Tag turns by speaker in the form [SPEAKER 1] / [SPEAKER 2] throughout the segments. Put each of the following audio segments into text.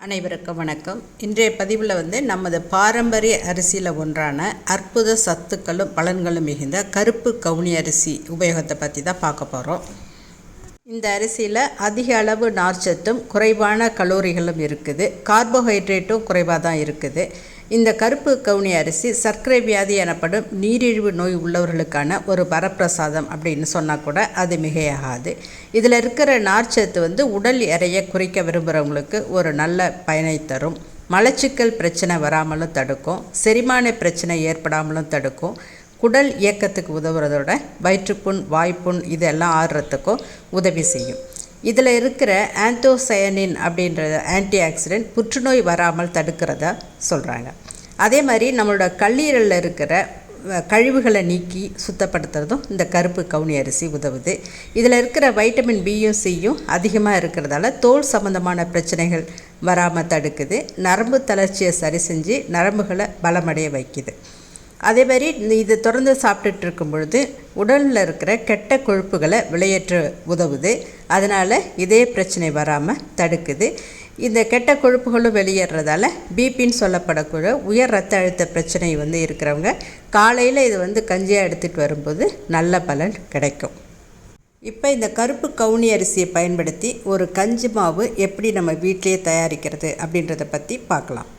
[SPEAKER 1] அனைவருக்கும் வணக்கம். இன்றைய பதிவில் நமது பாரம்பரிய அரிசியில் ஒன்றான அற்புத சத்துக்களும் பலன்களும் மிகுந்த கருப்பு கவுனி அரிசி உபயோகத்தை பற்றி தான் பார்க்க போகிறோம். இந்த அரிசியில் அதிக அளவு நார்ச்சத்தும் குறைவான கலோரிகளும் இருக்குது. கார்போஹைட்ரேட்டும் குறைவாக தான் இருக்குது. இந்த கருப்பு கவுனி அரிசி சர்க்கரை வியாதி எனப்படும் நீரிழிவு நோய் உள்ளவர்களுக்கான ஒரு வரப்பிரசாதம் அப்படின்னு சொன்னால் கூட அது மிகையாகாது. இதில் இருக்கிற நார்ச்சத்து உடல் எடையை குறைக்க விரும்புகிறவங்களுக்கு ஒரு நல்ல பயனை தரும். மலச்சிக்கல் பிரச்சனை வராமலும் தடுக்கும். செரிமான பிரச்சனை ஏற்படாமலும் தடுக்கும். குடல் இயக்கத்துக்கு உதவுறதோட வயிற்றுப்புண், வாய்ப்புண் இதெல்லாம் ஆறுறதுக்கும் உதவி செய்யும். இதில் இருக்கிற ஆந்தோசயனின் அப்படின்ற ஆன்டி ஆக்சிடென்ட் புற்றுநோய் வராமல் தடுக்கிறதா சொல்கிறாங்க. அதே மாதிரி நம்மளோட கல்லீரலில் இருக்கிற கழிவுகளை நீக்கி சுத்தப்படுத்துறதும் இந்த கருப்பு கவுனி அரிசி உதவுது. இதில் இருக்கிற வைட்டமின் பியும் சியும் அதிகமாக இருக்கிறதால தோல் சம்பந்தமான பிரச்சனைகள் வராமல் தடுக்குது. நரம்பு தளர்ச்சியை சரி செஞ்சு நரம்புகளை பலமடைய வைக்குது. அதே மாதிரி இது தொடர்ந்து சாப்பிட்டுட்டு இருக்கும் பொழுது உடலில் இருக்கிற கெட்ட கொழுப்புகளை வெளியேற்ற உதவுது. அதனால் இதே பிரச்சனை வராமல் தடுக்குது. இந்த கெட்ட கொழுப்புகளும் வெளியேறதால பிபின்னு சொல்லப்படக்கூடிய உயர் ரத்த அழுத்த பிரச்சனை இருக்கிறவங்க காலையில் இது கஞ்சியாக எடுத்துகிட்டு வரும்போது நல்ல பலன் கிடைக்கும். இப்போ இந்த கருப்பு கவுனி அரிசியை பயன்படுத்தி ஒரு கஞ்சி மாவு எப்படி நம்ம வீட்டிலேயே தயாரிக்கிறது அப்படின்றத பற்றி பார்க்கலாம்.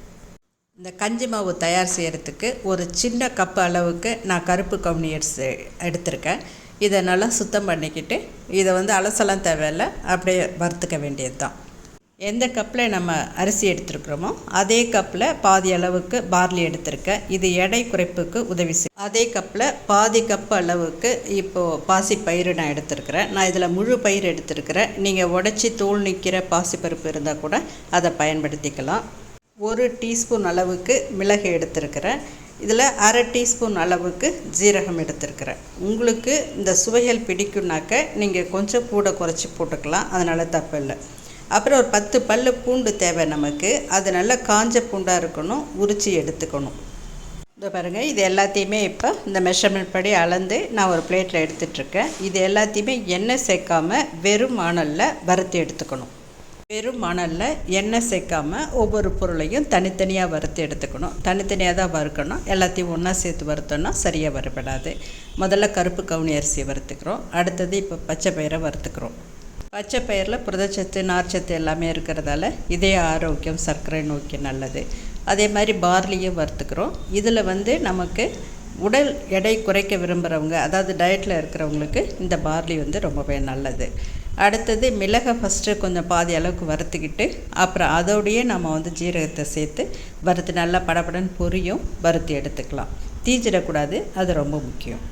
[SPEAKER 1] இந்த கஞ்சி மாவு தயார் செய்கிறதுக்கு ஒரு சின்ன கப்பு அளவுக்கு நான் கருப்பு கவுனி அரிசி எடுத்திருக்கேன். இதை நல்லா சுத்தம் பண்ணிக்கிட்டு இதை அலசலாம் தேவையில்லை, அப்படியே வறுத்துக்க வேண்டியது தான். எந்த கப்பில் நம்ம அரிசி எடுத்துருக்குறோமோ அதே கப்பில் பாதி அளவுக்கு பார்லி எடுத்திருக்கேன். இது எடை குறைப்புக்கு உதவி செய்யும். அதே கப்பில் பாதி கப்பு அளவுக்கு இப்போது பாசி பயிறு நான் எடுத்துருக்கிறேன். நான் இதில் முழு பயிர் எடுத்துருக்கிறேன். நீங்கள் உடச்சி தூள் நிற்கிற பாசிப்பருப்பு இருந்தால் கூட அதை பயன்படுத்திக்கலாம். 1 டீஸ்பூன் அளவுக்கு மிளகு எடுத்திருக்கிறேன். இதில் அரை டீஸ்பூன் அளவுக்கு ஜீரகம் எடுத்திருக்கிறேன். உங்களுக்கு இந்த சுவைகள் பிடிக்கும்னாக்க நீங்கள் கொஞ்சம் கூட குறைச்சி போட்டுக்கலாம், அதனால் தப்பு இல்லை. அப்புறம் ஒரு 10 பல்லு பூண்டு தேவை நமக்கு. அது நல்லா காஞ்ச பூண்டாக இருக்கணும், உரிச்சி எடுத்துக்கணும். இந்த பாருங்கள், இது எல்லாத்தையுமே இப்போ இந்த மெஷர்மெண்ட் படி அளந்து நான் ஒரு பிளேட்டில் எடுத்துகிட்ருக்கேன். இது எல்லாத்தையுமே எண்ணெய் சேர்க்காமல் வெறும் மணலில் வறுத்து எடுத்துக்கணும். வெறும் மணலில் எண்ணெய் சேர்க்காமல் ஒவ்வொரு பொருளையும் தனித்தனியாக வறுத்து எடுத்துக்கணும். தனித்தனியாக தான் வறுக்கணும். எல்லாத்தையும் ஒன்றா சேர்த்து வறுத்தோன்னா சரியாக வரப்படாது. முதல்ல கருப்பு கவுனி அரிசியை வறுத்துக்கிறோம். அடுத்தது இப்போ பச்சை பயிரை வறுத்துக்கிறோம். பச்சை பயிரில் புரதச்சத்து, நார்ச்சத்து எல்லாமே இருக்கிறதால இதய ஆரோக்கியம், சர்க்கரை நோய்க்கு நல்லது. அதே மாதிரி பார்லியும் வறுத்துக்கிறோம். இதில் நமக்கு உடல் எடை குறைக்க விரும்புகிறவங்க, அதாவது டயட்டில் இருக்கிறவங்களுக்கு இந்த பார்லி ரொம்பவே நல்லது. அடுத்தது மிளகை ஃபஸ்ட்டு கொஞ்சம் பாதி அளவுக்கு வறுத்துக்கிட்டு அப்புறம் அதோடையே நம்ம ஜீரகத்தை சேர்த்து வறுத்து நல்லா படபடன்னு பொரியும் வறுத்து எடுத்துக்கலாம். தீஞ்சிடக்கூடாது, அது ரொம்ப முக்கியம்.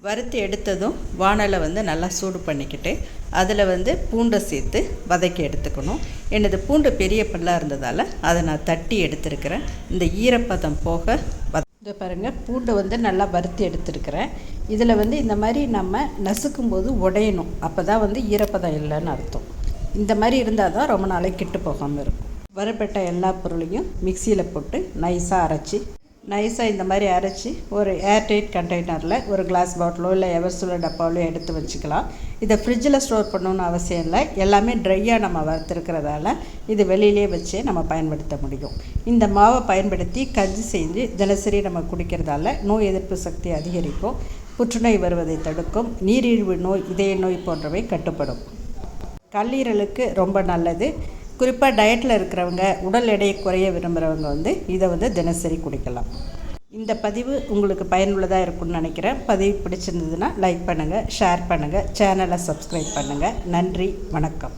[SPEAKER 1] வறுத்து எடுத்ததும் வானலை நல்லா சூடு பண்ணிக்கிட்டு அதில் பூண்டை சேர்த்து வதக்கி எடுத்துக்கணும். எனது பூண்டு பெரிய பல்லாக இருந்ததால் அதை நான் தட்டி எடுத்துருக்கிறேன். இந்த ஈரப்பதம் போக இதை பாருங்கள், பூண்டை நல்லா வறுத்து எடுத்துருக்கிறேன். இதில் இந்த மாதிரி நம்ம நசுக்கும்போது உடையணும். அப்போ தான் ஈரப்பதம் இல்லைன்னு அர்த்தம். இந்த மாதிரி இருந்தால் தான் ரொம்ப நாளைக்கு கெட்டு போகாமல் இருக்கும். வறுபட்ட எல்லா பொருளையும் மிக்சியில் போட்டு நைஸாக இந்த மாதிரி அரைச்சி ஒரு ஏர்டைட் கண்டெய்னரில் ஒரு கிளாஸ் பாட்டிலோ இல்லை எவர்சிலோ டப்பாவிலோ எடுத்து வச்சுக்கலாம். இதை ஃப்ரிட்ஜில் ஸ்டோர் பண்ணணுன்னு அவசியம் இல்லை. எல்லாமே ட்ரையாக நம்ம வறுத்துருக்கிறதால இது வெளியிலே வச்சு நம்ம பயன்படுத்த முடியும். இந்த மாவை பயன்படுத்தி கஞ்சி செஞ்சு தினசரி நம்ம குடிக்கிறதால நோய் எதிர்ப்பு சக்தி அதிகரிக்கும், புற்றுநோய் வருவதை தடுக்கும், நீரிழிவு நோய், இதய நோய் போன்றவை கட்டுப்படும். கல்லீரலுக்கு ரொம்ப நல்லது. குறிப்பாக டயட்டில் இருக்கிறவங்க, உடல் எடையை குறைய விரும்புகிறவங்க இதை தினசரி குடிக்கலாம். இந்த பதிவு உங்களுக்கு பயனுள்ளதாக இருக்கும்னு நினைக்கிறேன். பதிவு பிடிச்சிருந்ததுன்னா லைக் பண்ணுங்கள், ஷேர் பண்ணுங்கள், சேனலை சப்ஸ்கிரைப் பண்ணுங்கள். நன்றி, வணக்கம்.